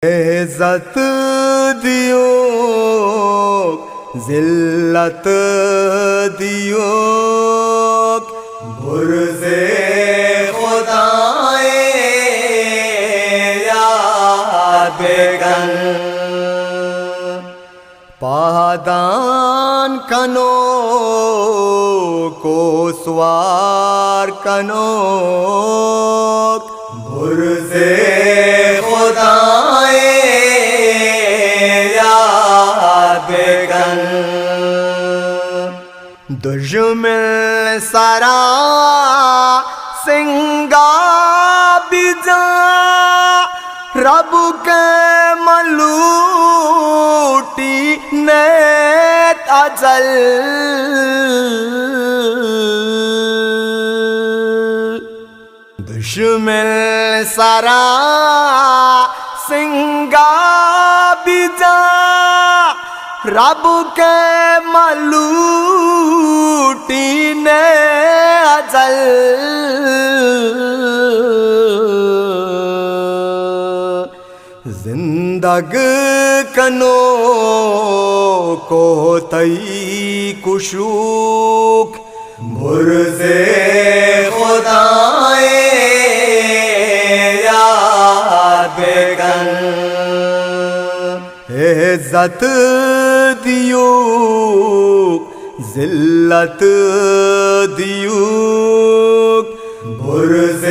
عزت دیو ذلت دیو برز خدائے یاد کن پادان کنو کو سوار کنو برز خدائے یاد کن دشمن سرا سنگا بجا رب کے ملوٹی نیت اجل دشمن سرا سنگا بجا رب کے ملوٹی نے اجل زندگ کنو کو تئی کشوک برز خدائے یاد کن عزت دیو ذلت دیو برز